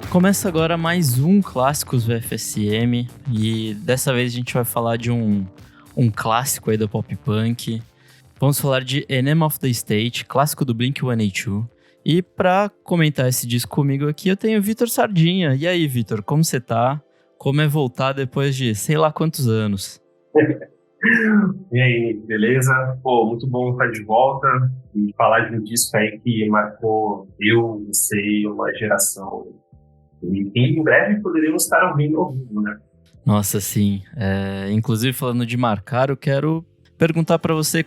Começa agora mais um Clássicos VFSM e dessa vez a gente vai falar de um clássico aí do pop punk. Vamos falar de Enema of the State, clássico do Blink-182. E pra comentar esse disco comigo aqui eu tenho o Vitor Sardinha. E aí, Vitor, como você tá? Como é voltar depois de sei lá quantos anos? E aí, beleza? Pô, muito bom estar de volta e falar de um disco aí que marcou eu, você e uma geração. E em breve poderíamos estar ouvindo ao vivo, né? Nossa, sim. Inclusive, falando de marcar, eu quero perguntar pra você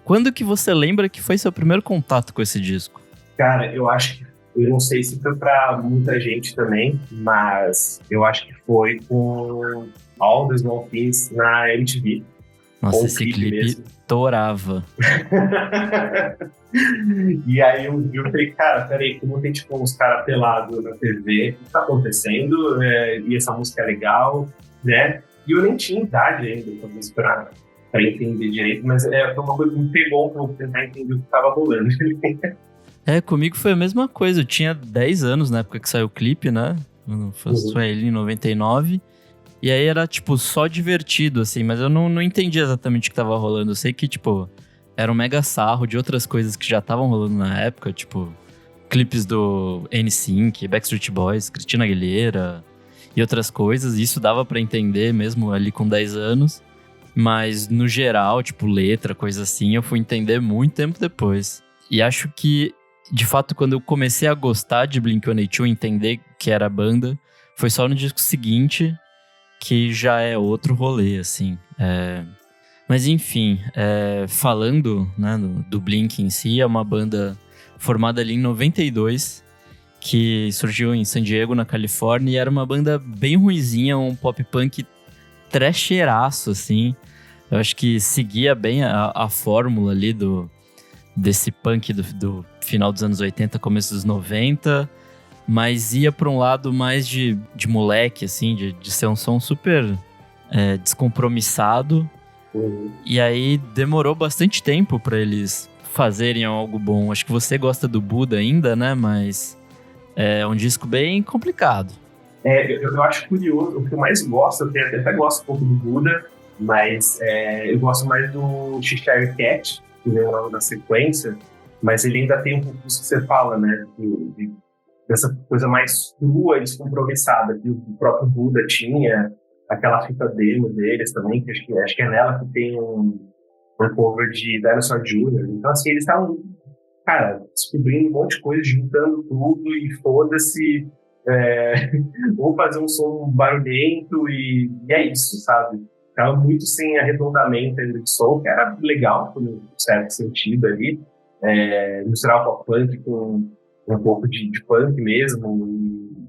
quando que você lembra que foi seu primeiro contato com esse disco? Cara, eu não sei se foi pra muita gente também, mas eu acho que foi com All the Small Things na MTV. Nossa, esse clipe torava. E aí eu falei, cara, peraí, como tem tipo uns caras pelados na TV, o que tá acontecendo? E essa música é legal, né? E eu nem tinha idade ainda, talvez, pra entender direito, mas foi uma coisa que me pegou pra eu tentar entender o que tava rolando. Comigo foi a mesma coisa. Eu tinha 10 anos na época que saiu o clipe, né? Foi ele em 99. E aí era, tipo, só divertido, assim. Mas eu não entendi exatamente o que tava rolando. Eu sei que, tipo, era um mega sarro de outras coisas que já estavam rolando na época. Tipo, clipes do NSYNC, Backstreet Boys, Christina Aguilera e outras coisas. Isso dava pra entender mesmo ali com 10 anos. Mas, no geral, tipo, letra, coisa assim, eu fui entender muito tempo depois. E acho que, de fato, quando eu comecei a gostar de Blink-182, entender que era banda, foi só no disco seguinte, que já é outro rolê, assim. Mas, enfim, falando, né, do Blink em si, é uma banda formada ali em 92, que surgiu em San Diego, na Califórnia, e era uma banda bem ruinzinha, um pop punk trasheraço, assim. Eu acho que seguia bem a fórmula ali desse punk do final dos anos 80, começo dos 90, mas ia pra um lado mais de moleque, assim, de ser um som super descompromissado. E aí demorou bastante tempo pra eles fazerem algo bom. Acho que você gosta do Buda ainda, né? Mas é um disco bem complicado. Eu acho curioso, o que eu mais gosto, eu até gosto um pouco do Buda, mas eu gosto mais do Cheshire Cat, que vem logo na sequência, mas ele ainda tem um pouco disso que você fala, né? Dessa coisa mais crua e descompromissada, que o próprio Buda tinha, aquela fita demo deles também, que acho que é nela que tem um cover de Dinosaur Jr. Então, assim, eles estavam, cara, descobrindo um monte de coisa, juntando tudo e foda-se, vou fazer um som barulhento e é isso, sabe? Tava muito sem arredondamento ainda de som, que era legal, por um certo sentido ali, misturar o pop punk com um pouco de punk mesmo,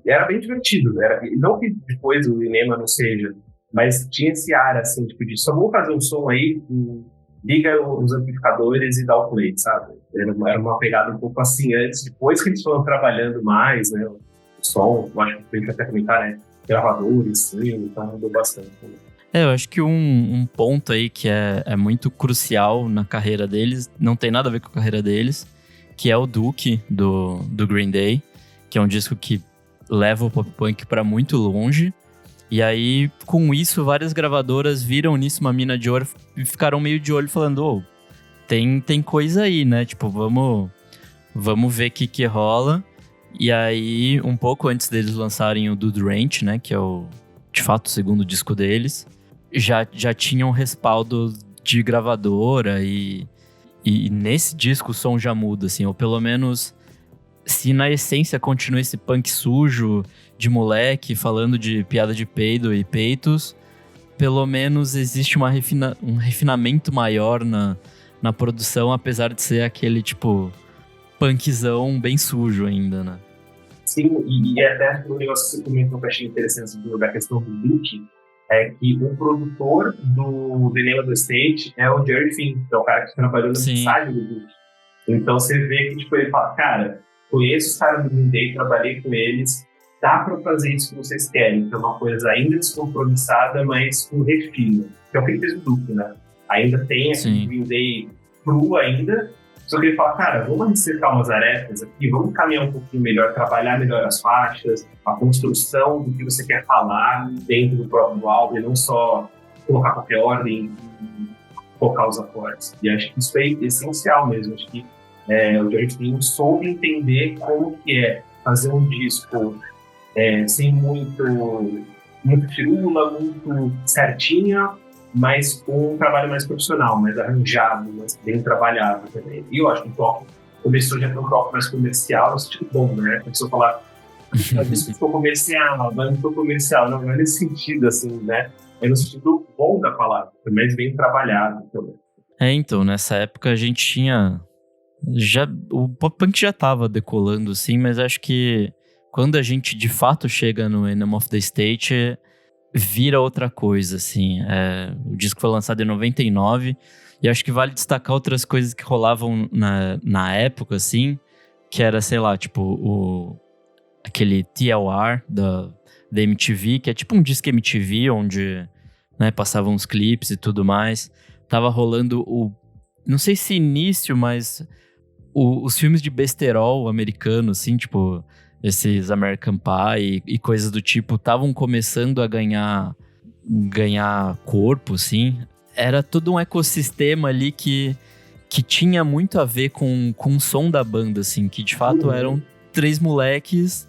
e era bem divertido. Não que depois o Enema não seja, mas tinha esse ar, assim, tipo, de só vou fazer um som aí, liga os amplificadores e dá o play, sabe? Era uma pegada um pouco assim antes, depois que eles foram trabalhando mais, né? O som, eu acho que a gente até comentar, né? Gravadores, sim, então mudou bastante. Eu acho que um ponto aí que é muito crucial na carreira deles, não tem nada a ver com a carreira deles, que é o Duke, do Green Day, que é um disco que leva o pop punk pra muito longe. E aí, com isso, várias gravadoras viram nisso uma mina de ouro e ficaram meio de olho falando, tem coisa aí, né? Tipo, vamos ver o que rola. E aí, um pouco antes deles lançarem o Dude Ranch, né? Que é de fato, o segundo disco deles, já tinham respaldo de gravadora e nesse disco o som já muda, assim. Ou pelo menos, se na essência continua esse punk sujo de moleque falando de piada de peido e peitos, pelo menos existe um refinamento maior na produção, apesar de ser aquele, tipo, punkzão bem sujo ainda, né? Sim, e até um negócio que você comentou que eu achei interessante da questão do Duke, é que o produtor do The Name of the State é o Jerry Finn, que é o cara que trabalhou no ensaio do Duke. Então você vê que tipo, ele fala, cara, conheço os caras do Green Day, trabalhei com eles, dá pra fazer isso que vocês querem, que é uma coisa ainda descompromissada, mas com refino, que é o que ele fez o Duke, né? Ainda tem aquele Green Day cru ainda, Só que ele fala, cara, vamos resetar umas arefas aqui, vamos caminhar um pouquinho melhor, trabalhar melhor as faixas, a construção do que você quer falar dentro do próprio álbum, e não só colocar qualquer ordem e focar os acordes. E acho que isso é essencial mesmo. Acho que o George Martin soube entender como que é fazer um disco sem muito firula, muito certinha, mas com um trabalho mais profissional, mais arranjado, mais bem trabalhado também. E eu acho que o toque começou já a ter um toque mais comercial, no sentido bom, né? Começou a falar, isso ficou comercial, não ficou comercial, não é nesse sentido, assim, né? É no sentido bom da palavra, mas bem trabalhado também. Então, nessa época a gente tinha... o pop-punk já tava decolando, assim, mas acho que quando a gente de fato chega no Enema of the State, vira outra coisa, assim. O disco foi lançado em 99, e acho que vale destacar outras coisas que rolavam na época, assim, que era, sei lá, tipo, aquele TLR da MTV, que é tipo um disco MTV, onde, né, passavam uns clipes e tudo mais. Tava rolando não sei se início, mas os filmes de besterol americano, assim, tipo, esses American Pie e coisas do tipo, estavam começando a ganhar corpo, assim. Era todo um ecossistema ali que tinha muito a ver com o som da banda, assim, que de fato eram 3 moleques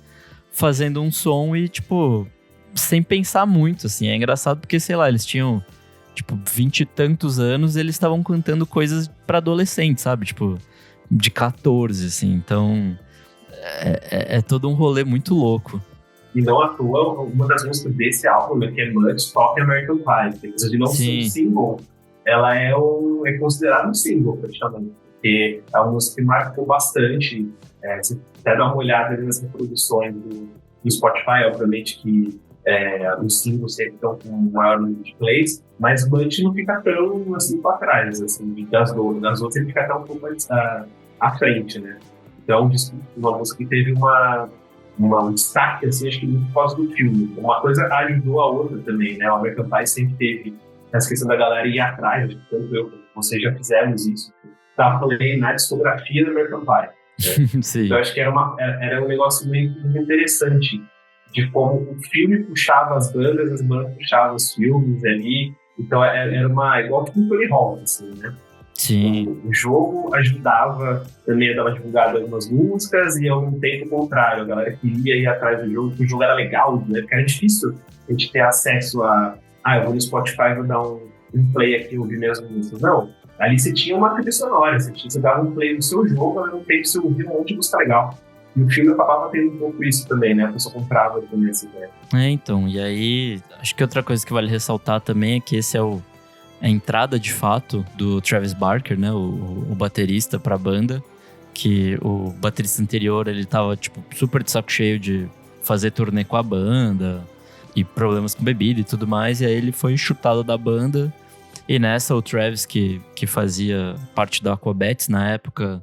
fazendo um som e, tipo, sem pensar muito, assim. É engraçado porque, sei lá, eles tinham, tipo, 20 e tantos anos, eles estavam cantando coisas pra adolescente, sabe? Tipo, de 14, assim. Então, é todo um rolê muito louco. E não à toa, uma das músicas desse álbum, né, que é Much Talk American Pie, apesar de não ser um single, ela é considerada um single, praticamente. Porque é uma música que marcou bastante. Se até dar uma olhada nas reproduções do Spotify, obviamente que os singles sempre estão com um maior número de plays, mas Much não fica tão assim para trás, assim, das outras ele fica até um pouco mais à frente, né? Então, uma música que teve um destaque, assim, acho que por causa do filme. Uma coisa ajudou a outra também, né? O American Pie sempre teve essa questão da galera ir atrás, acho que tanto eu quanto vocês já fizemos isso. Tava falando na discografia do American Pie. Né? Sim. Então, acho que era um negócio meio interessante, de como o filme puxava as bandas puxavam os filmes ali. Então, era igual que o Tony Hawk, assim, né? Sim. O jogo ajudava também a dar uma divulgada em algumas músicas e ao mesmo tempo o contrário, a galera queria ir atrás do jogo, porque o jogo era legal, né? Porque era difícil a gente ter acesso eu vou no Spotify, vou dar um play aqui e ouvir minhas músicas. Não, ali você tinha uma trilha sonora, você dava um play no seu jogo, ao mesmo tempo você ouvia um monte de música legal. E o filme acabava tendo um pouco isso também, né? A pessoa comprava também essa ideia. Então, e aí, acho que outra coisa que vale ressaltar também é que esse é a entrada de fato do Travis Barker, né, o baterista pra banda, que o baterista anterior, ele tava, tipo, super de saco cheio de fazer turnê com a banda e problemas com bebida e tudo mais, e aí ele foi chutado da banda, e nessa o Travis, que fazia parte da Aquabats na época,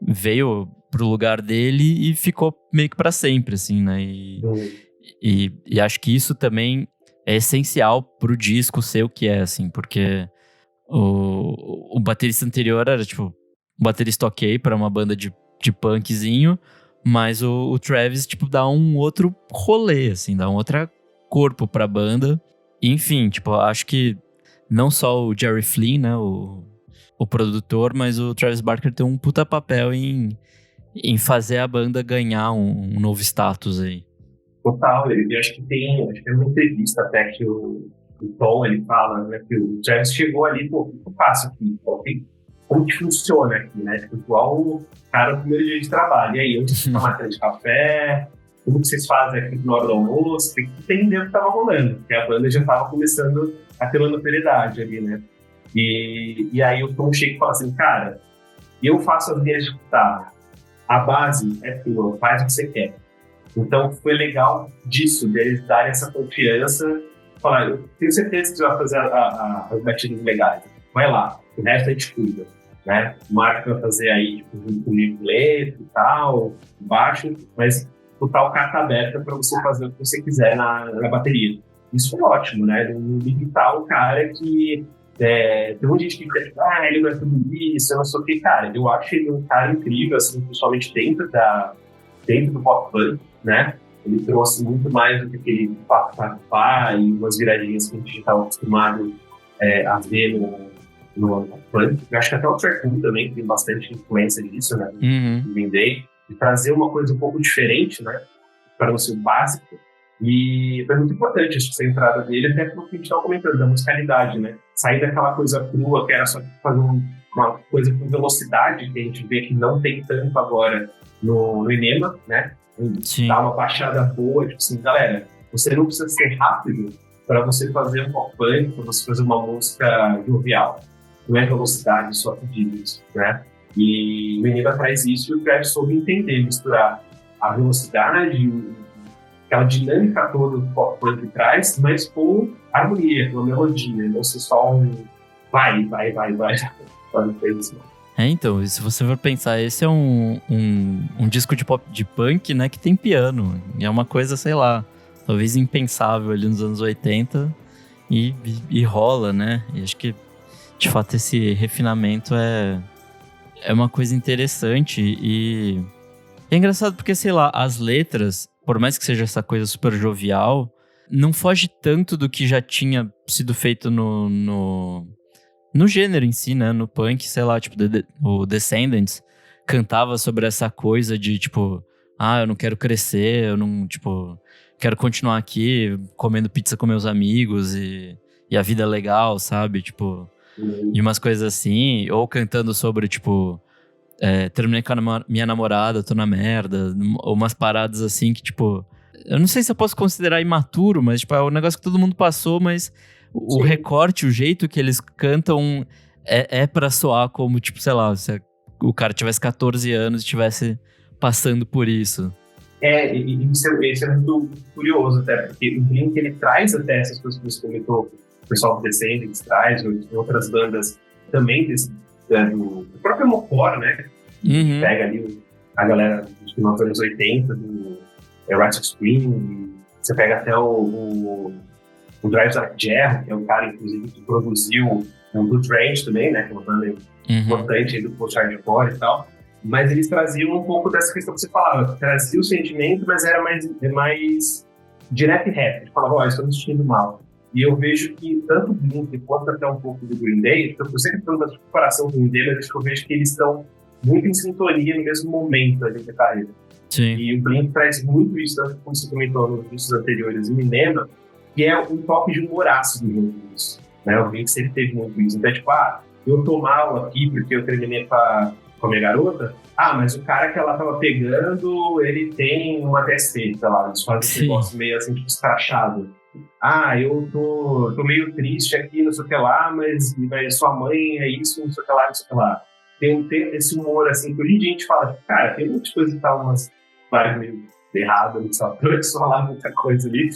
veio pro lugar dele e ficou meio que pra sempre, assim, né, e acho que isso também é essencial pro disco ser o que é, assim, porque o baterista anterior era, tipo, um baterista ok pra uma banda de punkzinho, mas o Travis, tipo, dá um outro rolê, assim, dá um outro corpo pra banda. Enfim, tipo, acho que não só o Jerry Flynn, né, o produtor, mas o Travis Barker tem um puta papel em fazer a banda ganhar um novo status aí. Total, eu acho que tem uma entrevista até que o Tom, ele fala, né, que o Travis chegou ali, pô, o que eu faço aqui? Como que funciona aqui, né? Tipo, igual o cara no primeiro dia de trabalho. E aí, onde vocês estão matando de café? Como que vocês fazem aqui na hora do almoço? Tem que entender o que estava rolando, porque a banda já estava começando a ter uma notoriedade ali, né? E aí o Tom chega e fala assim, cara, eu faço as linhas de guitarra, a base é tua, faz o que você quer. Então, foi legal disso, deles darem essa confiança, falar, eu tenho certeza que você vai fazer as batidas legais, vai lá, o resto a gente cuida, né? O Marco vai fazer aí, tipo, comigo letra e tal, baixo, mas total carta aberta para você fazer o que você quiser na bateria. Isso foi ótimo, né? Não limitar o cara que Tem muita gente que fica tipo, ele não é tudo isso, eu não sei o que, cara. Eu acho ele um cara incrível, assim, principalmente dentro do pop punk, né? Ele trouxe muito mais do que aquele pá e umas viradinhas que a gente já estava acostumado a ver no punk. Eu acho que até o Faircool também tem bastante influência disso, né? Do Green Day. E trazer uma coisa um pouco diferente, né? Para não ser o básico. E foi muito importante essa entrada dele, até porque a gente estava comentando, da musicalidade, né? Sair daquela coisa crua, que era só fazer uma coisa com velocidade, que a gente vê que não tem tanto agora no Enema, né? Sim. Dá uma baixada boa, tipo assim, galera, você não precisa ser rápido para você fazer um pop punk, para você fazer uma música jovial. Não é velocidade só pedir isso, né? E o Enema traz isso e o Travis soube entender, misturar a velocidade, aquela dinâmica toda do pop punk traz, mas com harmonia, com a melodia, não ser só um vai. Então, se você for pensar, esse é um disco de punk, né, que tem piano. E é uma coisa, sei lá, talvez impensável ali nos anos 80 e rola, né? E acho que, de fato, esse refinamento é uma coisa interessante e é engraçado porque, sei lá, as letras, por mais que seja essa coisa super jovial, não foge tanto do que já tinha sido feito no gênero em si, né? No punk, sei lá, tipo, o Descendants cantava sobre essa coisa de, tipo, eu não quero crescer, eu não, tipo, quero continuar aqui comendo pizza com meus amigos e a vida é legal, sabe? Tipo, e umas coisas assim, ou cantando sobre, tipo, terminei com a minha namorada, tô na merda, ou umas paradas assim que, tipo, eu não sei se eu posso considerar imaturo, mas, tipo, é um negócio que todo mundo passou, mas o recorte, o jeito que eles cantam é pra soar como, tipo, sei lá, se o cara tivesse 14 anos e estivesse passando por isso. Isso é muito curioso, até, porque o Blink, ele traz até essas coisas que você comentou, o pessoal do Descendants traz, outras bandas também do próprio Mocor, né? Pega ali a galera dos anos 80, do Right of Spring, você pega até o Drive Like Jerry, que é o cara, inclusive, que produziu o Good Range também, né? Que é uma banda importante aí do post-hardcore e tal. Mas eles traziam um pouco dessa questão que você falava. Trazia o sentimento, mas era mais direto e reto. Eles falavam, estou me sentindo mal. E eu vejo que tanto o Blink quanto até um pouco do Green Day, eu sempre estou fazendo comparação com o Green Day, mas eu vejo que eles estão muito em sintonia no mesmo momento ali da carreira. Sim. E o Blink traz muito isso, tanto como você comentou nos discos anteriores, e me lembra, que é um toque de humor ácido junto disso. Né? O Blink sempre teve muito isso. Então, tipo, eu tô mal aqui porque eu terminei com a minha garota, mas o cara que ela tava pegando, ele tem uma TSP, sei lá, eles fazem esse negócio meio assim, tipo, escrachado. Eu tô meio triste aqui, não sei o que lá, mas sua mãe é isso, não sei o que lá, não sei o que lá. Tem esse humor, assim, que hoje em dia a gente fala, tipo, cara, tem muitas coisas que tá umas várias meio erradas, não precisa falar muita coisa ali.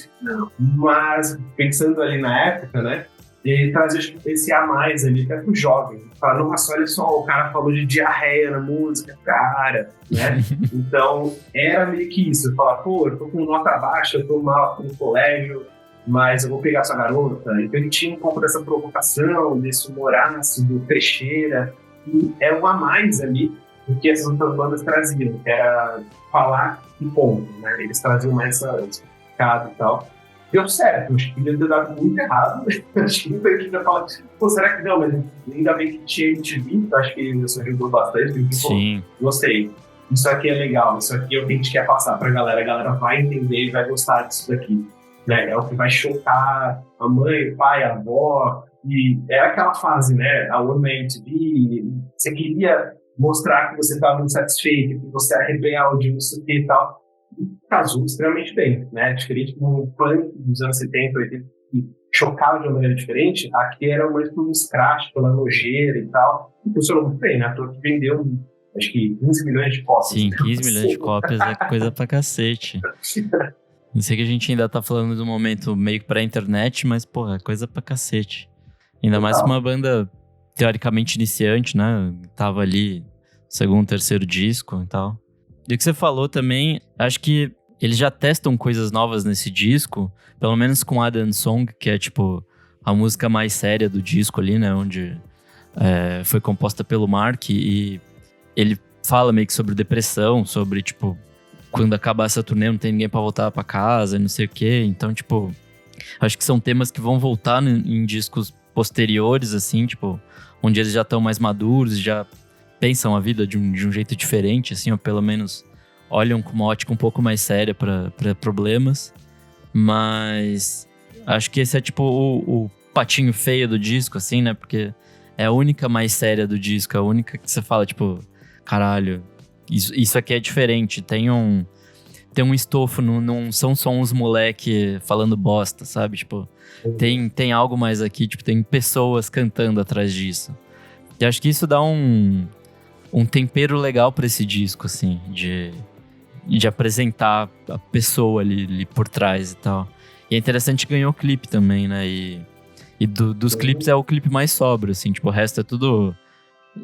Mas, pensando ali na época, né, ele trazia esse a mais ali, até pro jovem. Fala, nossa, olha só, o cara falou de diarreia na música, cara, né? Então, era meio que isso. Eu falava, eu tô com nota baixa, eu tô mal aqui no colégio, mas eu vou pegar sua garota. Então, ele tinha um pouco dessa provocação, desse humor ácido, trecheira, e era um a mais ali do que essas outras bandas traziam, que era falar e ponto, né? Eles traziam mais esse picado e tal. Deu certo, acho que podia ter dado muito errado. Acho que muita gente vai falar, será que não? Mas ainda bem que tinha MTV, acho que isso ajudou bastante. Sim. Gostei. Isso aqui é legal, isso aqui é o que a gente quer passar pra galera. A galera vai entender e vai gostar disso daqui. Né? É o que vai chocar a mãe, o pai, a avó. E é aquela fase, né? A One Man MTV, você queria mostrar que você estava insatisfeito, que você era rebelde, não sei o que e tal. Casou extremamente bem, né? Diferente do punk dos anos 70, 80, que chocava de uma maneira diferente, aqui era mais por um scratch, pela nojeira e tal. E funcionou muito bem, né? A que vendeu, acho que 15 milhões de cópias. Sim, 15 milhões de cópias é coisa pra cacete. Não sei que a gente ainda tá falando de um momento meio pra internet, mas, porra, é coisa pra cacete. Ainda mais com uma banda teoricamente iniciante, né? Tava ali, segundo, terceiro disco e tal. E o que você falou também, acho que eles já testam coisas novas nesse disco, pelo menos com Adam Song, que é tipo a música mais séria do disco ali, né? Onde foi composta pelo Mark e ele fala meio que sobre depressão, sobre, tipo, quando acabar essa turnê não tem ninguém pra voltar pra casa e não sei o quê. Então, tipo, acho que são temas que vão voltar em discos posteriores, assim, tipo, onde eles já estão mais maduros, já pensam a vida de um jeito diferente, assim, ou pelo menos olham com uma ótica um pouco mais séria pra problemas. Mas acho que esse é, tipo, o patinho feio do disco, assim, né? Porque é a única mais séria do disco, a única que você fala, tipo, caralho, isso aqui é diferente, tem um estofo, não são só uns moleque falando bosta, sabe? Tipo, tem algo mais aqui, tipo, tem pessoas cantando atrás disso. E acho que isso dá um tempero legal pra esse disco, assim, de apresentar a pessoa ali por trás e tal. E é interessante que ganhou o clipe também, né? E dos clipes é o clipe mais sóbrio, assim, tipo, o resto é tudo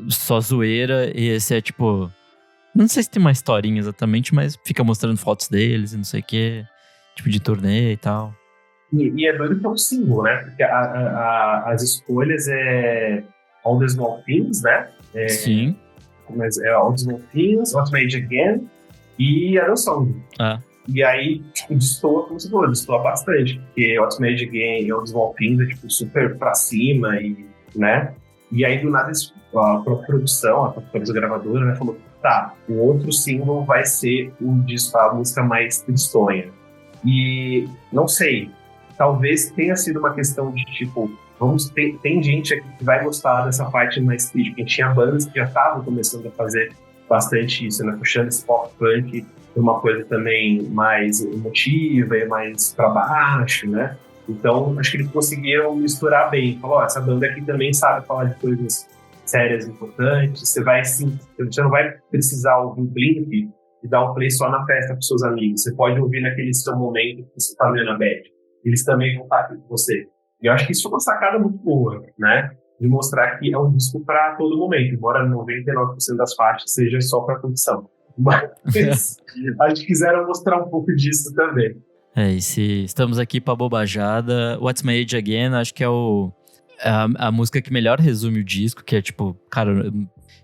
só zoeira, e esse é, tipo... Não sei se tem uma historinha exatamente, mas fica mostrando fotos deles e não sei o quê, tipo de turnê e tal. E é doido que é um símbolo, né? Porque as escolhas é All the Small Things, né? Sim. Mas é All the Small Things, What's Made Again e Iron Song. E aí, tipo, destoa, como você falou, destoa bastante. Porque What's Made Again e All the Small Things é, tipo, super pra cima, né? E aí, do nada, a própria produção, a própria gravadora, né, falou, tá, o outro single vai ser a música mais tristonha. E, não sei, talvez tenha sido uma questão de, tipo, tem gente aqui que vai gostar dessa parte mais triste, porque tinha bandas que já estavam começando a fazer bastante isso, né, puxando esse pop punk por uma coisa também mais emotiva e mais pra baixo, né? Então, acho que eles conseguiram misturar bem. Falou, essa banda aqui também sabe falar de coisas sérias, importantes. Você não vai precisar ouvir o Blink e dar um play só na festa com seus amigos. Você pode ouvir naquele seu momento que você está vendo a bad. Eles também vão estar aqui com você. E eu acho que isso é uma sacada muito boa, né? De mostrar que é um disco para todo momento, embora 99% das faixas seja só para curtição. Mas acho que quiseram mostrar um pouco disso também. E se estamos aqui pra bobajada, What's My Age Again, acho que é a música que melhor resume o disco, que é tipo, cara, eu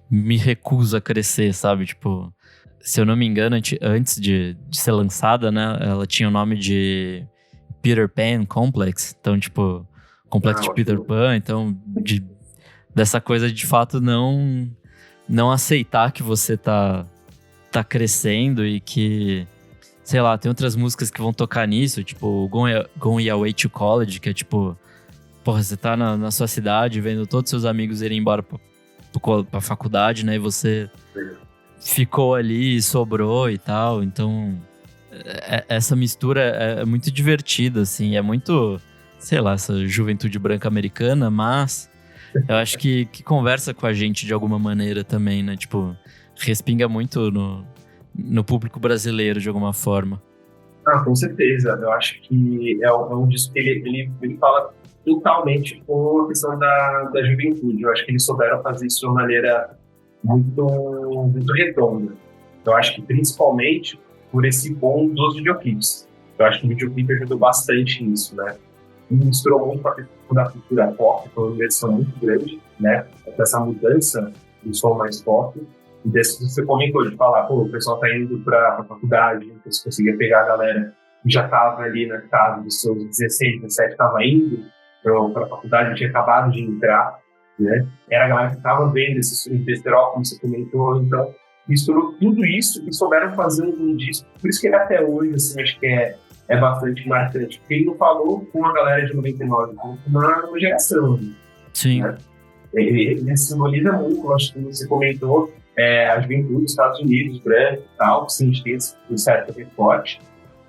me recuso a crescer, sabe? Tipo, se eu não me engano, antes de ser lançada, né, ela tinha o nome de Peter Pan Complex, então, tipo, complexo de Peter Pan, então, dessa coisa de fato não aceitar que você tá crescendo e que, sei lá, tem outras músicas que vão tocar nisso, tipo Going Away to College, que é tipo, porra, você tá na sua cidade vendo todos seus amigos irem embora pra faculdade, né, e você ficou ali e sobrou e tal, então essa mistura é muito divertida, assim, é muito, sei lá, essa juventude branca americana, mas eu acho que conversa com a gente de alguma maneira também, né, tipo, respinga muito no público brasileiro de alguma forma. Com certeza. Eu acho que é um disco que ele fala totalmente com a questão da juventude. Eu acho que eles souberam fazer isso de uma maneira muito, muito redonda. Eu acho que principalmente por esse bom dos videoclipes. Eu acho que o videoclipe ajudou bastante nisso, né? E misturou muito com a questão da cultura pop, foi uma versão muito grande, né? Essa mudança do som mais pop. E desse que você comentou, de falar, pô, o pessoal tá indo pra faculdade, então você conseguia pegar a galera que já tava ali na casa dos seus 16, 17, tava indo pra faculdade, tinha acabado de entrar, né? Era a galera que tava vendo esse festival, como você comentou, então misturou tudo isso e souberam fazer um disco. Por isso que ele até hoje, assim, acho que é bastante marcante, porque ele não falou com a galera de 99, com uma geração. Sim. Né? Ele simboliza muito, acho que você comentou, a juventude dos Estados Unidos, branco e tal, sim, tem esse certo recorte,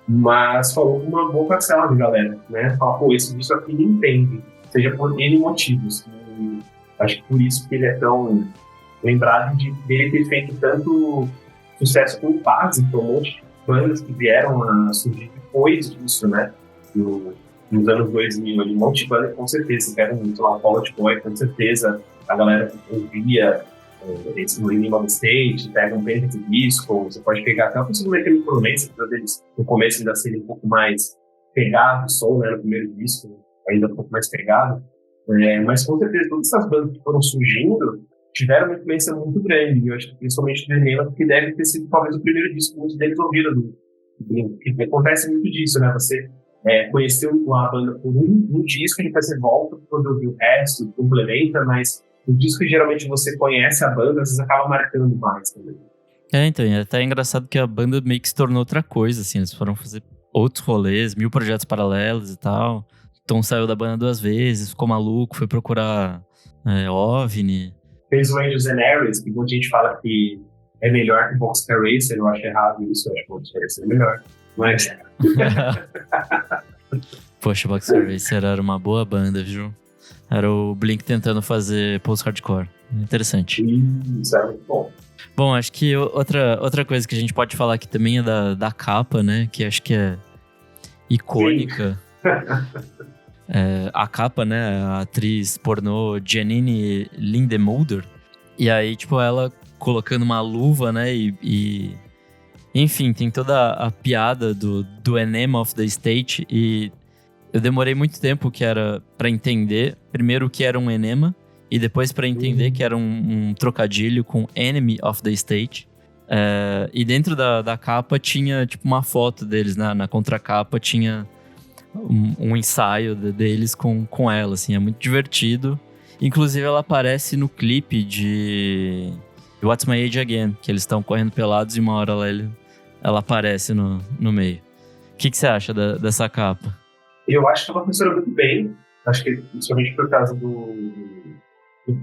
mas falou com uma boa parcela de galera, né? Fala, pô, esse disco aqui me entende, seja por N motivos. E acho que por isso que ele é tão lembrado dele ter feito tanto sucesso com o Paz, com um monte de bandas que vieram a surgir depois disso, né? Nos anos 2000, ali, um monte de banda, com certeza, que era um Fall Out Boy, com certeza, a galera ouvia esse no Enigma do State, pega um Pentax Disco, você pode pegar até o segundo aquele Promessa, que deles no começo ainda seria um pouco mais pegado o som, né, no primeiro disco, ainda um pouco mais pegado. Mas com certeza todas essas bandas que foram surgindo tiveram uma influência muito grande. E eu acho que principalmente do Enema, porque deve ter sido talvez o primeiro disco que muitos deles ouviram do Blink. Porque acontece muito disso, né? Você conheceu a banda por um disco, e depois você volta quando ouvir o resto, complementa, mas o disco que geralmente você conhece a banda, às vezes acaba marcando mais também. Então, é até engraçado que a banda meio que se tornou outra coisa, assim, eles foram fazer outros rolês, 1000 projetos paralelos e tal. Tom saiu da banda 2 vezes, ficou maluco, foi procurar OVNI. Fez o Angels and Airways, que muita gente fala que é melhor que o Boxcar Racer, eu acho errado isso, eu acho que o Boxcar Racer é melhor, mas... Poxa, o Boxcar Racer era uma boa banda, viu? Era o Blink tentando fazer post-hardcore. Interessante. Isso é muito bom. Bom, acho que outra coisa que a gente pode falar aqui também é da capa, né? Que acho que é icônica. A capa, né? A atriz pornô Janine Lindemulder. E aí, tipo, ela colocando uma luva, né? Enfim, tem toda a piada do Enema of the State. E eu demorei muito tempo que era pra entender, primeiro, o que era um enema. E depois pra entender que era um trocadilho com Enemy of the State. E dentro da capa tinha tipo uma foto deles, né? Na contracapa tinha um ensaio deles com ela, assim. É muito divertido. Inclusive ela aparece no clipe de What's My Age Again, que eles estão correndo pelados e uma hora ela aparece no meio. O que você acha dessa capa? Eu acho que ela funciona muito bem. Acho que principalmente por causa do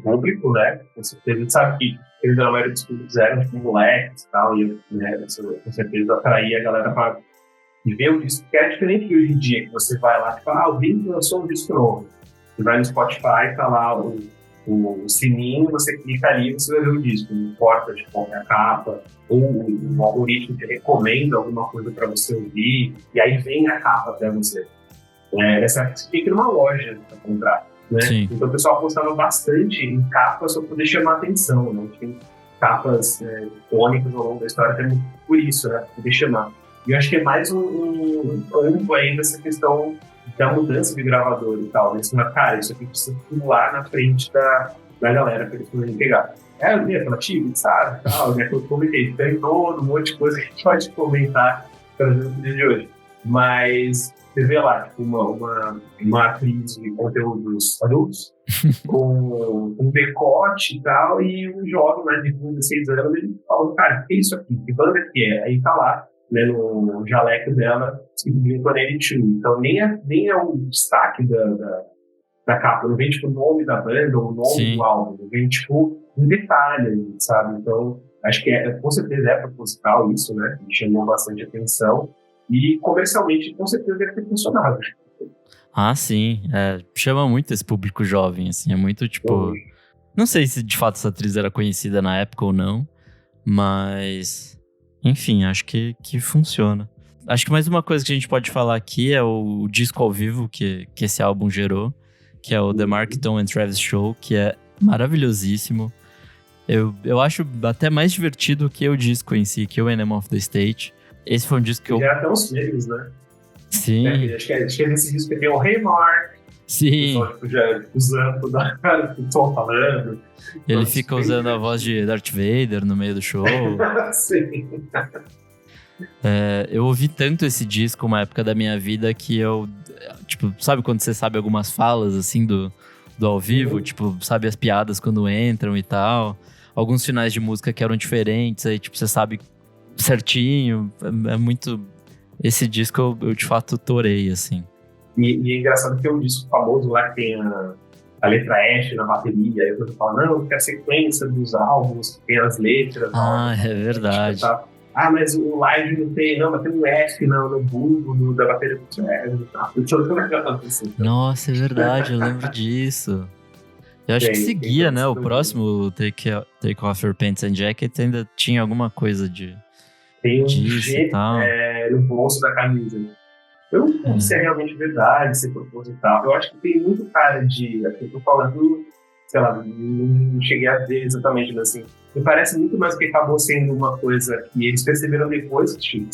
público, né? Com certeza, a gente sabe que eles na maioria dos públicos eram tipo moleques e tal, e né, com certeza atraía a galera para ver o disco, que é diferente de hoje em dia, que você vai lá e fala, o Blink lançou um disco novo. Você vai no Spotify, tá lá o sininho, você clica ali e você vai ver o disco. Não importa de qual é a capa, ou o algoritmo que recomenda alguma coisa para você ouvir, e aí vem a capa para você. Você fica numa loja para comprar. Né? Então o pessoal apostava bastante em capas para poder chamar a atenção, né? Tem capas icônicas ao longo da história até por isso, né? Poder chamar. E eu acho que é mais um ângulo aí dessa questão da mudança de gravador e tal, né? Você fala, cara, isso aqui precisa pular na frente da galera para eles poderem pegar. Eu vi aquela tive, sabe? Tal, né? Eu comentei, tem todo um monte de coisa que a gente pode comentar no vídeo de hoje. Mas você vê lá, tipo, uma atriz de conteúdos adultos, com um decote e tal, e um jovem mais de 16 anos, ele fala, cara, o que é isso aqui? Que banda que é? Aí tá lá, né, no jaleco dela, escrito Blink-182. Então nem é o destaque da capa, não vem tipo o nome da banda ou o nome do álbum, vem tipo um detalhe, sabe? Então, acho que com certeza é proposital isso, né? Que chamou bastante atenção. E comercialmente, com certeza, deve ter funcionado. Ah, sim. Chama muito esse público jovem, assim. É muito, tipo... Não sei se, de fato, essa atriz era conhecida na época ou não. Mas... Enfim, acho que funciona. Acho que mais uma coisa que a gente pode falar aqui é o disco ao vivo que esse álbum gerou. Que é o The Mark Tom and Travis Show. Que é maravilhosíssimo. Eu acho até mais divertido que o disco em si, que o Enema of the State. Esse foi um disco que já até os memes, né? Sim. Acho que é nesse disco que tem o Hey Mark. Sim. O pessoal já usando toda cara que estão falando. Ele fica usando a voz de Darth Vader no meio do show. Sim. Eu ouvi tanto esse disco uma época da minha vida que eu... Tipo, sabe quando você sabe algumas falas, assim, do ao vivo? Tipo, sabe as piadas quando entram e tal. Alguns finais de música que eram diferentes. Aí, tipo, você sabe... certinho, é muito... Esse disco eu de fato torei, assim. E é engraçado que é um disco famoso lá que tem a letra F na bateria, aí eu tô falando, não, que é a sequência dos álbuns, que tem as letras. É verdade. Tá. Mas o live não tem, mas tem um F no bumbo da bateria do Travis. Nossa, é verdade, eu lembro disso. Eu acho que seguia, né? O próximo Take Off Your Pants and Jacket ainda tinha alguma coisa de... Tem um G no bolso da camisa. Eu não sei se é realmente verdade, se é proposital. Eu acho que tem muito cara de... Eu tô falando, sei lá, não cheguei a ver exatamente, mas assim, me parece muito mais que acabou sendo uma coisa que eles perceberam depois que tinha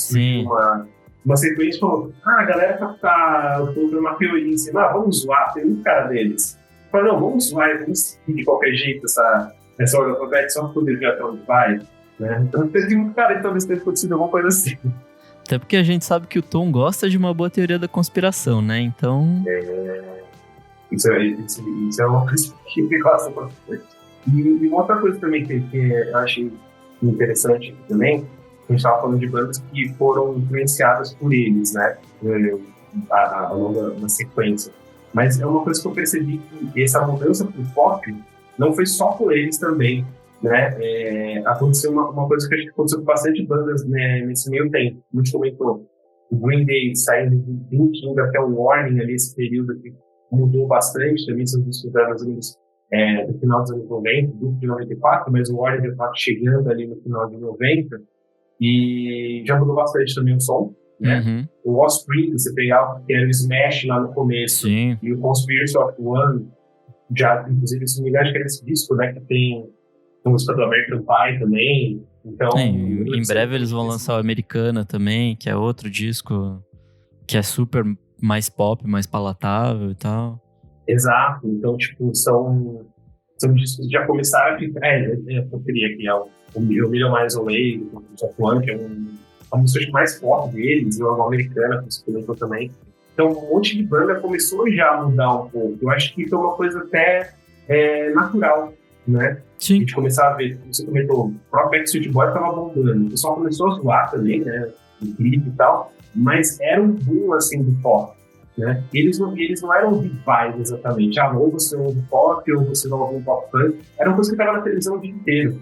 uma sequência falou, a galera tá colocando uma teoria em cima, vamos zoar, tem um cara deles. Falou, não, vamos zoar, vamos seguir de qualquer jeito essa ordem alfabética, só pra poder ver até onde vai, né? Então teve um cara que talvez tenha acontecido alguma coisa assim. Até porque a gente sabe que o Tom gosta de uma boa teoria da conspiração, né? Então... Isso é uma coisa que ele gosta bastante. E uma outra coisa também que eu achei interessante aqui também, a gente estava falando de bandas que foram influenciadas por eles, né? Ao longo da sequência. Mas é uma coisa que eu percebi que essa mudança pro pop não foi só por eles também, né? Aconteceu uma coisa que acho que aconteceu com bastante bandas, né, nesse meio tempo. A gente comentou o Green Day saindo do Blink indo até o Warning ali, esse período que mudou bastante também, se vocês estudaram mais ou menos do final dos anos 90, do de 94, mas o Warning já estava chegando ali no final de 90 e já mudou bastante também o som, né? Uhum. O Offspring, você pegava, que era o Smash lá no começo, Sim. e o Conspiracy of One, já, inclusive, se não me engano, acho que é esse disco, né, que tem a música do American Pie também. Então, em breve eles vão lançar o Americana também, que é outro disco que é super mais pop, mais palatável e tal. Exato. Então, tipo, são discos que já começaram a ficar... eu queria que é o Million Miles Away, o Conspiracy of One, que é a música mais pop deles, e o Americana, que você comentou também. Então, um monte de banda começou já a mudar um pouco. Eu acho que foi uma coisa até natural, né? Sim. A gente começava a ver, como você comentou, o próprio Backstreet Boys estava bombando. O pessoal começou a zoar também, né? No clipe e tal. Mas era um boom, assim, do pop, né? Eles não eram rivais, exatamente. Ou você ouve pop, ou você não ouve um pop funk. Era uma coisa que estava na televisão o dia inteiro,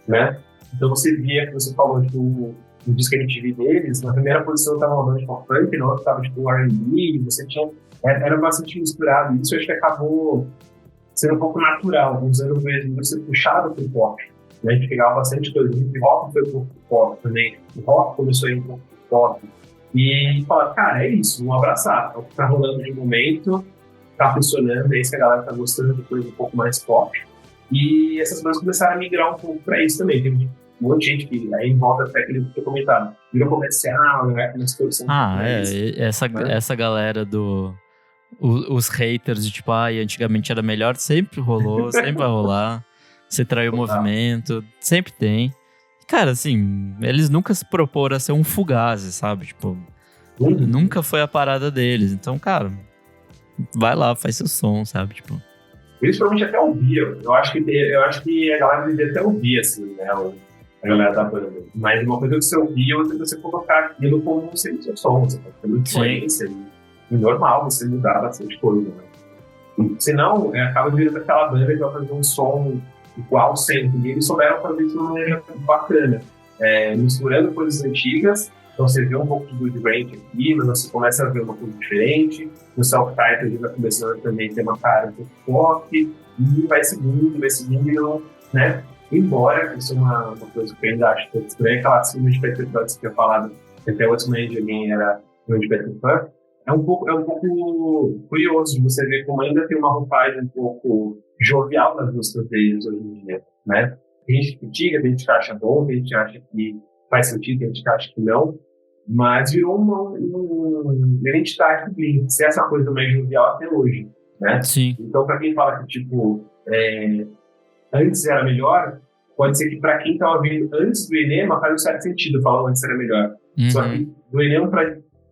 né? Então você via, que você falou, tipo, o disco MTV deles, na primeira posição estava uma banda de pop funk, na outra estava, tipo, R&B, você tinha... Era bastante misturado. Isso eu acho que acabou sendo um pouco natural. Nos anos 2000 você puxava pro pop, né? A gente pegava bastante coisa. O hip hop foi um pouco pro pop também. O rock começou a ir um pouco pro pop. E falava, cara, é isso, vamos abraçar. É o que tá rolando de momento, tá funcionando, é isso que a galera tá gostando de coisa um pouco mais pop. E essas bandas começaram a migrar um pouco pra isso também. Teve um monte de gente que aí volta até aquele que eu comentava. Virou comercial, né? Essa galera do... Os haters de tipo, antigamente era melhor, sempre rolou, sempre vai rolar. Você traiu o movimento, sempre tem. Cara, assim, eles nunca se proporam a ser um Fugazi, sabe? Tipo, nunca foi a parada deles. Então, cara, vai lá, faz seu som, sabe? Tipo... Eles provavelmente até ouviam. Eu acho que a galera devia até ouvir, assim, né? A galera da banda. Mas uma coisa que você ouvia, outra você colocar aquilo como sendo seu som. Você pode ter uma influência. É normal você mudar bastante coisa, né? Senão, acaba virando aquela banda que vai fazer um som igual sempre. E eles souberam fazer isso de uma maneira bacana. Misturando coisas antigas, então você vê um pouco do Good Range aqui, mas você começa a ver uma coisa diferente. No Self-Titled vai começando também a ter uma cara um pouco pop, e vai seguindo, e não, né? Embora, isso é uma coisa que eu ainda acho que é estranha, aquela segunda de Peter Pan que você tinha falado, que até o último de alguém era o de Peter Pan. É um pouco curioso de você ver como ainda tem uma roupagem um pouco jovial nas músicas deles hoje em dia, né? Tem gente que critica, tem gente que acha bom, tem gente que acha que faz sentido, tem gente que acha que não, mas virou uma identidade do Blink, ser essa coisa mais jovial até hoje, né? Sim. Então, para quem fala que, tipo, antes era melhor, pode ser que para quem estava vendo antes do Enema faz um certo sentido falar antes era melhor. Uhum. Só que do Enema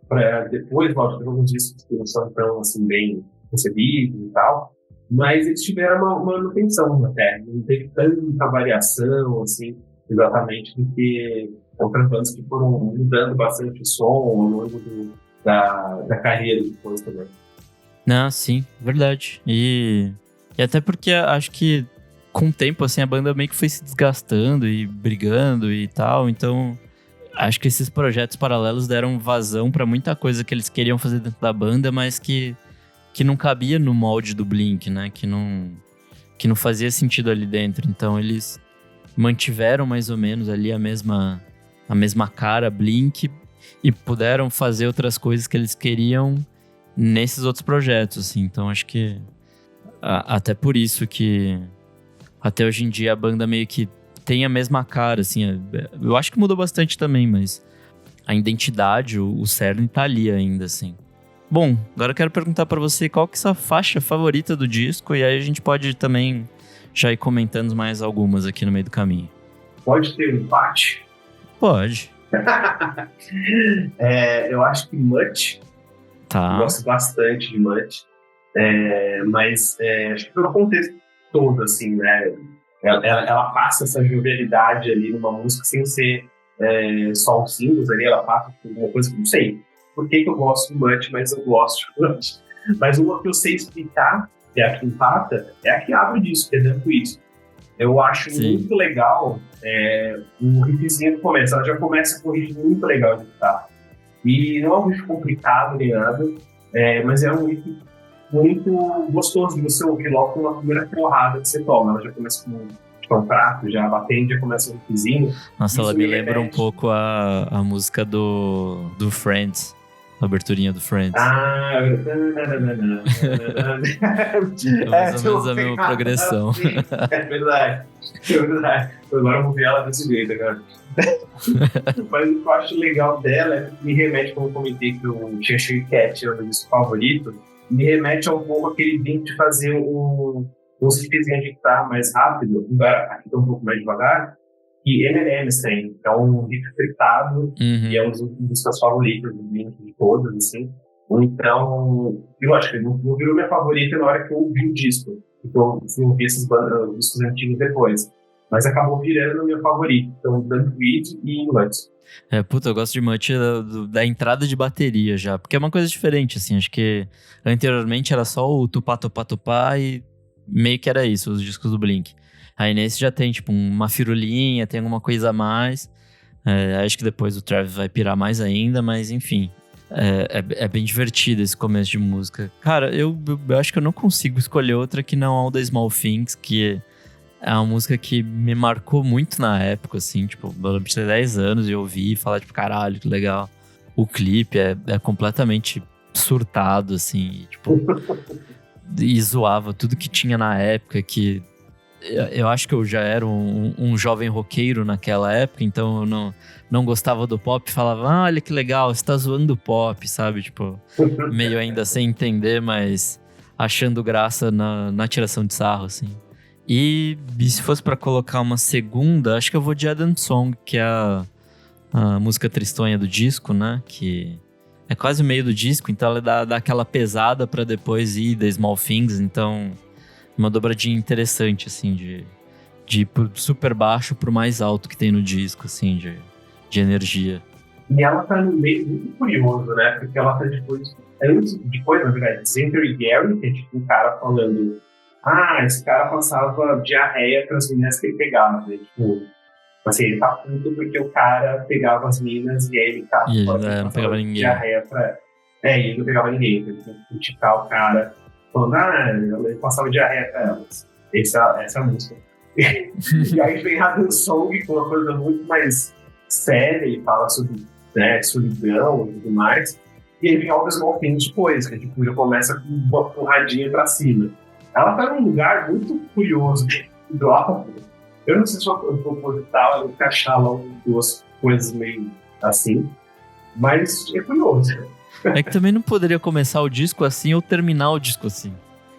para depois, lógico, tem alguns discos que não são tão assim, bem recebidos e tal, mas eles tiveram uma manutenção até, não teve tanta variação, assim, exatamente, do que outras bandas que foram mudando bastante o som ao longo da carreira depois também. Não, sim, verdade. E até porque acho que com o tempo, assim, a banda meio que foi se desgastando e brigando e tal, então... Acho que esses projetos paralelos deram vazão pra muita coisa que eles queriam fazer dentro da banda, mas que não cabia no molde do Blink, né? Que não fazia sentido ali dentro. Então eles mantiveram mais ou menos ali a mesma cara Blink e puderam fazer outras coisas que eles queriam nesses outros projetos, assim. Então acho que até por isso que até hoje em dia a banda meio que tem a mesma cara, assim. Eu acho que mudou bastante também, mas a identidade, o cerne tá ali ainda, assim. Bom, agora eu quero perguntar pra você qual que é a sua faixa favorita do disco, e aí a gente pode também já ir comentando mais algumas aqui no meio do caminho. Pode ter um empate? Pode. Eu acho que Mutt. Tá. Eu gosto bastante de Mutt. Mas acho que pelo contexto todo, assim, né? Ela passa essa jovialidade ali numa música sem ser só os símbolos ali, ela passa por alguma coisa que eu não sei por que eu gosto de Mutt, mas eu gosto de Mutt. Mas uma que eu sei explicar, que é a que empata, é a que abre disso, que é Dump It. Eu acho muito legal o riffzinho do começo. Ela já começa com um riff muito legal de guitarra. E não é um riff complicado nem nada, mas é um riff muito gostoso de você ouvir logo com uma primeira porrada que você toma. Ela já começa com um prato, já batendo, já começa um riffzinho. Nossa, ela me lembra um pouco a música do Friends. A aberturinha do Friends. Mais ou menos a mesma progressão. É verdade. Agora eu vou ver ela desse jeito, cara. Mas o que eu acho legal dela é que me remete, como eu comentei, que o Cheshire Cat é o meu disco favorito, me remete a um pouco aquele vinho de fazer uns riffzinhos de guitarra mais rápido, embora aqui tá um pouco mais devagar, e M&M's tem. É um riff fritado, e é um dos meus favoritos de todas, assim. Então, e lógico, não virou minha favorita na hora que eu ouvi o disco. Então, eu fui ouvir esses discos antigos depois. Mas acabou virando meu favorito. Então, Dump It e Mutt. Eu gosto de Mutt da entrada de bateria já, porque é uma coisa diferente, assim. Acho que anteriormente era só o tupá, tupá, tupá e meio que era isso, os discos do Blink. Aí nesse já tem, tipo, uma firulinha, tem alguma coisa a mais. Acho que depois o Travis vai pirar mais ainda, mas enfim. É bem divertido esse começo de música. Cara, eu acho que eu não consigo escolher outra que não All the Small Things, que é uma música que me marcou muito na época, assim. Tipo, eu tinha 10 anos e eu ouvi e falar, tipo, caralho, que legal. O clipe é completamente surtado, assim. E, tipo, e zoava tudo que tinha na época, que... Eu acho que eu já era um jovem roqueiro naquela época, então eu não gostava do pop. Falava, olha que legal, você tá zoando o pop, sabe? Tipo, meio ainda sem entender, mas achando graça na tiração de sarro, assim. E se fosse pra colocar uma segunda, acho que eu vou de Adam Song, que é a música tristonha do disco, né? Que é quase o meio do disco, então ela dá aquela pesada pra depois ir The Small Things, então... Uma dobradinha interessante, assim, de ir pro super baixo pro mais alto que tem no disco, assim, de energia. E ela tá no meio muito curioso, né? Porque ela tá depois, na verdade, Zenthery Gary, que é tipo um cara falando, esse cara passava diarreia pras meninas que ele pegava, né? Tipo, assim, ele tá puto porque o cara pegava as meninas e aí ele tá... E ele não pegava ninguém. Diarreia ele não pegava ninguém, ele tem que criticar o cara... Falando, ele passava diarreia pra elas. Essa é a música. E aí vem Adam Song, com uma coisa muito mais séria, e fala sobre solidão e tudo mais. E aí vem All the Small Things depois, que tipo, já começa com uma porradinha pra cima. Ela tá num lugar muito curioso do álbum. Eu não sei se o proposital ela encaixar logo duas coisas meio assim, mas é curioso. É que também não poderia começar o disco assim ou terminar o disco assim.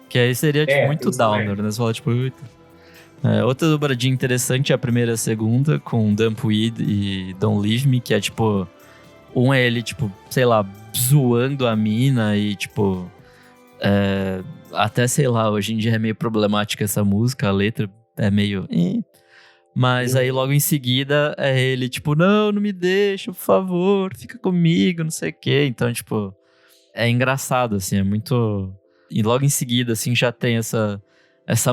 Que aí seria tipo, muito downer, né? Você fala tipo... outra dobradinha interessante é a primeira e a segunda, com Dump Weed e Don't Leave Me, que é tipo... Um é ele, tipo, sei lá, zoando a mina e tipo... até, sei lá, hoje em dia é meio problemática essa música, a letra é meio... Mas aí logo em seguida é ele, tipo, não me deixa, por favor, fica comigo, não sei o quê. Então, tipo, é engraçado, assim, é muito... E logo em seguida, assim, já tem essa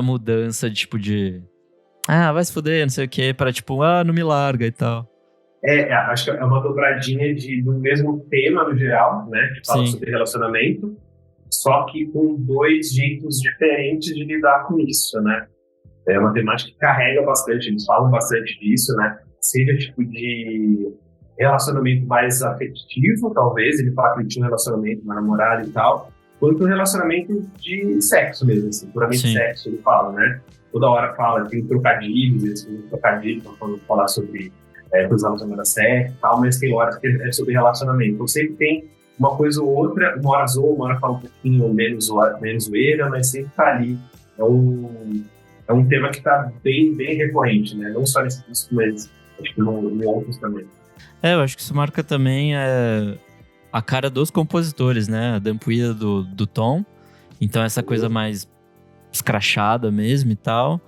mudança de, tipo, vai se fuder, não sei o quê, para tipo, não me larga e tal. Acho que é uma dobradinha do mesmo tema no geral, né? Que fala sobre relacionamento, só que com dois jeitos diferentes de lidar com isso, né? É uma temática que carrega bastante, eles falam bastante disso, né? Seja tipo de relacionamento mais afetivo, talvez, ele fala que ele tinha um relacionamento, uma namorada e tal, quanto um relacionamento de sexo mesmo, assim, puramente sexo, ele fala, né? Toda hora fala, tem trocadilhos, eles têm trocadilhos pra falar sobre cruzando a número 7 e tal, mas tem horas que é sobre relacionamento. Então sempre tem uma coisa ou outra, uma hora zoa, uma hora fala um pouquinho menos zoeira, mas sempre tá ali. É um tema que tá bem, bem recorrente, né? Não só nesse disco, mas acho que em outros também. Eu acho que isso marca também a cara dos compositores, né? A dampuída do Tom. Então essa coisa mais escrachada mesmo e tal.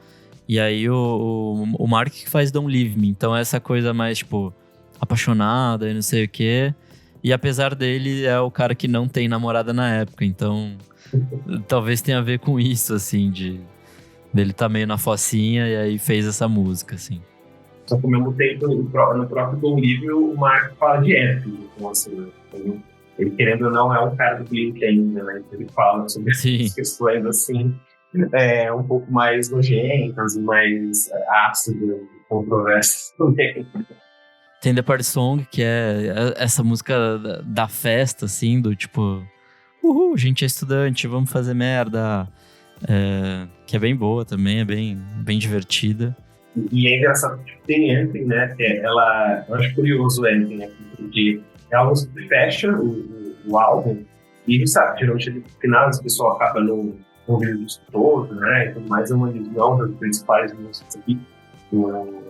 E aí o Mark que faz Don't Leave Me. Então essa coisa mais, tipo, apaixonada e não sei o quê. E apesar dele, é o cara que não tem namorada na época. Então talvez tenha a ver com isso, assim, dele tá meio na focinha e aí fez essa música, assim. Só que ao mesmo tempo, no próprio Don't Leave Me, o Mark fala de hétero. Então, assim, ele querendo ou não é um cara do Blink ainda, né? Então, ele fala sobre as questões, assim, um pouco mais nojentas, mais ácidas, controversas também. Tem The Party Song, que é essa música da festa, assim, do tipo... Uhul, a gente é estudante, vamos fazer merda. Que é bem boa também, é bem divertida. E é engraçado que tem Anthem, né? Eu acho curioso o Anthem, né? Porque é algo que fecha o álbum e, sabe, geralmente no final o pessoal acaba não ouvindo isso todo, né? E tudo mais, é uma das principais músicas aqui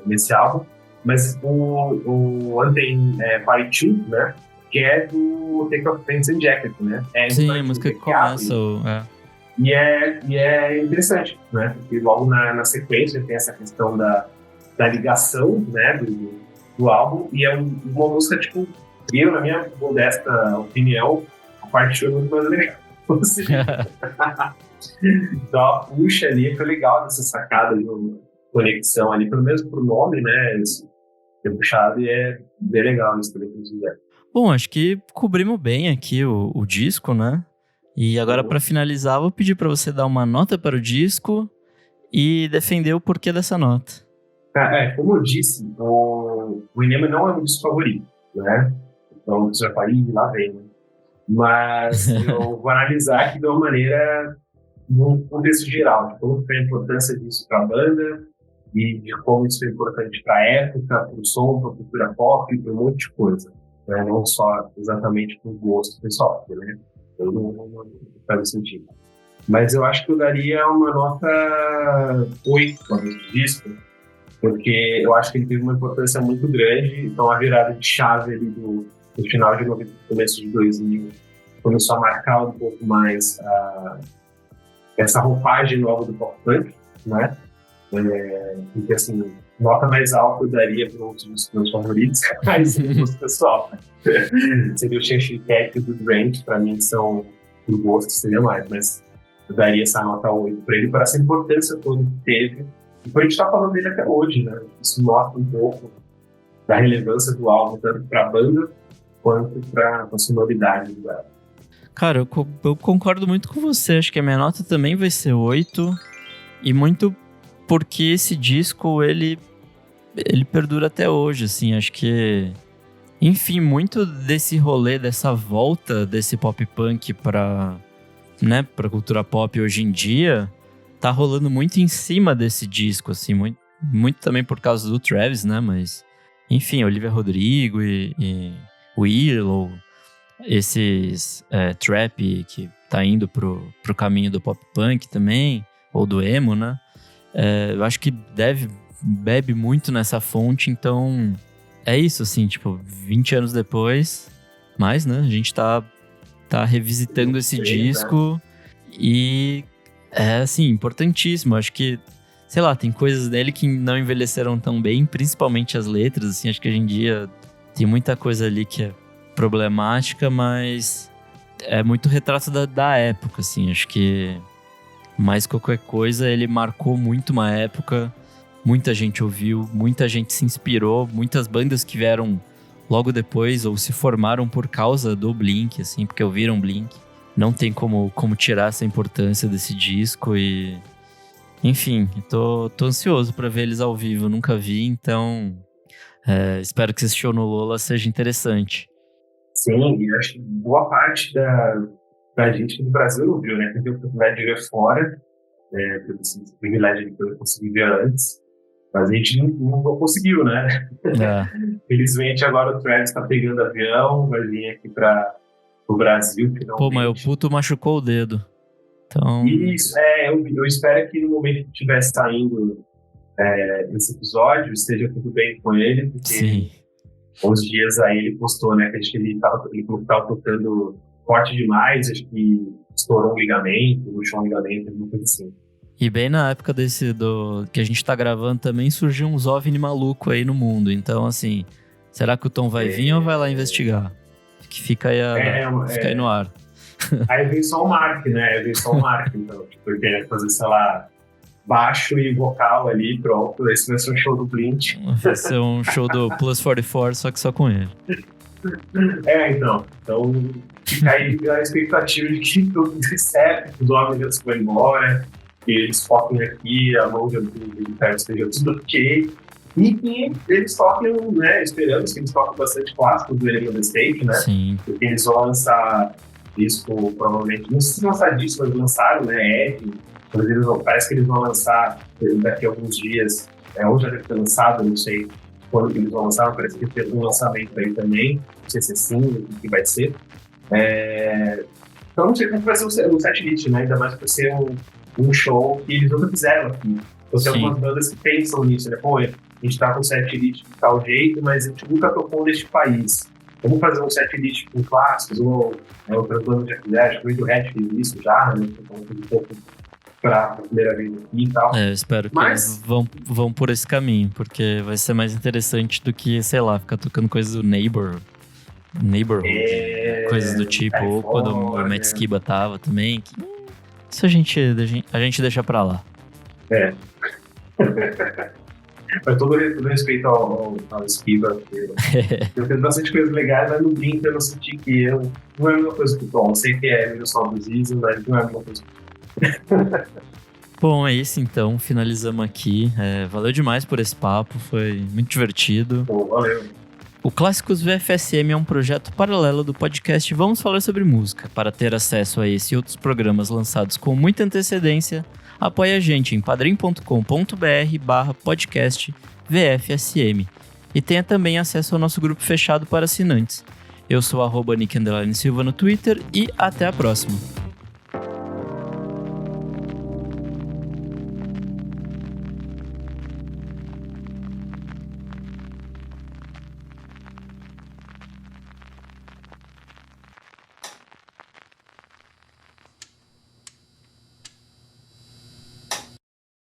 nesse álbum. Mas o Anthem Party 2, né? Que é do Take Off Pants and Jacket, né? Sim, a música que começa E é interessante, né? Porque logo na sequência tem essa questão da ligação, né? Do álbum. E é uma música, tipo, eu, na minha modesta opinião, a parte é muito mais legal. Então, a puxa ali foi legal essa sacada de uma conexão ali, pelo menos pro nome, né? É puxado e é bem legal isso também que eles fizeram. Bom, acho que cobrimos bem aqui o disco, né? E agora, para finalizar, vou pedir para você dar uma nota para o disco e defender o porquê dessa nota. Como eu disse, o Enema não é o disco favorito, né? Então, você já falei, lá vem, né? Mas eu vou analisar aqui de uma maneira, num contexto geral, de como foi a importância disso para a banda e de como isso foi importante para a época, para o som, para a cultura pop, para um monte de coisa. Né? Não só exatamente para o gosto pessoal, né? Eu não faz sentido. Mas eu acho que eu daria uma nota 8 para esse disco, porque eu acho que ele teve uma importância muito grande. Então a virada de chave ali do final de 90, começo de 2000, começou a marcar um pouco mais essa roupagem nova do pop punk, né? Porque assim, nota mais alta eu daria para outros dos meus favoritos, mas gosto pessoal. Seria o Change Cat e o Drink, para mim são do gosto, seria mais, mas eu daria essa nota 8 para ele, por essa importância toda que teve. E por a gente estar falando dele até hoje, né? Isso mostra um pouco da relevância do álbum, tanto para a banda quanto para a sonoridade dela. Cara, eu concordo muito com você. Acho que a minha nota também vai ser 8. E muito porque esse disco, ele perdura até hoje, assim. Acho que... Enfim, muito desse rolê, dessa volta desse pop punk pra cultura pop hoje em dia, tá rolando muito em cima desse disco, assim. Muito também por causa do Travis, né? Mas, enfim, Olivia Rodrigo e Willow, esses trap que tá indo pro caminho do pop punk também, ou do emo, né? Eu acho que bebe muito nessa fonte, então é isso, assim, tipo, 20 anos depois, mais, né? A gente tá revisitando esse disco e é, assim, importantíssimo. Acho que, sei lá, tem coisas dele que não envelheceram tão bem, principalmente as letras, assim, acho que hoje em dia tem muita coisa ali que é problemática, mas é muito retrato da época, assim, acho que mais qualquer coisa, ele marcou muito uma época, muita gente ouviu, muita gente se inspirou, muitas bandas que vieram logo depois ou se formaram por causa do Blink, assim, porque ouviram Blink. Não tem como tirar essa importância desse disco e... Enfim, tô ansioso pra ver eles ao vivo, nunca vi, então espero que esse show no Lola seja interessante. Sim, e acho que boa parte da gente do Brasil não viu, né? Teve a oportunidade de ver fora, pelo privilégio que eu consegui ver antes. Mas a gente não conseguiu, né? Felizmente agora o Travis tá pegando avião, vai vir aqui para o Brasil, finalmente. Pô, mas o puto machucou o dedo. Então... Isso, eu espero que no momento que estiver saindo esse episódio, esteja tudo bem com ele, porque Sim. uns dias aí ele postou, né, que acho que ele tava tocando forte demais, acho que estourou um ligamento, puxou um ligamento, alguma coisa assim. E bem na época que a gente tá gravando também, surgiu uns OVNI maluco aí no mundo. Então, assim, será que o Tom vai vir ou vai lá investigar? Que fica aí, fica aí no ar. Aí vem só o Mark, né? Então, tipo, ele quer fazer, sei lá, baixo e vocal ali, pronto. Esse vai ser um show do Blint. Vai ser um show do Plus 44, só que só com ele. Então fica aí a expectativa de que tudo dê certo, que os homens vão embora, que eles foquem aqui, a mão de militar esteja tudo ok. E que eles toquem, né? Esperamos que eles toquem bastante clássicos do Enema of the State, né? Sim. Porque eles vão lançar disco, provavelmente, não sei se lançar disco, mas lançaram, né? Parece que eles vão lançar daqui a alguns dias, ou já deve ter lançado, não sei quando que eles vão lançar, parece que tem um lançamento aí também, não sei se é sim, o que vai ser. Então não sei como vai ser o setlist, né? Ainda mais para ser um show que eles nunca fizeram aqui. Então tem algumas bandas que pensam nisso, né? Pô, a gente tá com setlist de tal jeito, mas a gente nunca tocou neste país. Vamos fazer um setlist com clássicos, ou outras bandas já fizeram, acho que o Radiohead fez isso já, né? Então, um pouco pra primeira vez aqui e tal. Eu espero que eles vão por esse caminho, porque vai ser mais interessante do que, sei lá, ficar tocando coisas do Neighborhood, coisas do tipo, ou quando o Matt Skiba tava também. Isso a gente deixa pra lá. Mas todo respeito ao Skiba, porque eu fiz bastante coisas legais, mas no Blink eu não senti que não é a mesma coisa que o Tom. Sei que é meio saudosismo, mas não é a mesma coisa que Bom, é isso então, finalizamos aqui. Valeu demais por esse papo, foi muito divertido. Valeu. O Clássicos VFSM é um projeto paralelo do podcast Vamos Falar Sobre Música. Para ter acesso a esse e outros programas lançados com muita antecedência, apoie a gente em padrim.com.br/podcast VFSM. E tenha também acesso ao nosso grupo fechado para assinantes. Eu sou @Nick_Silva no Twitter e até a próxima.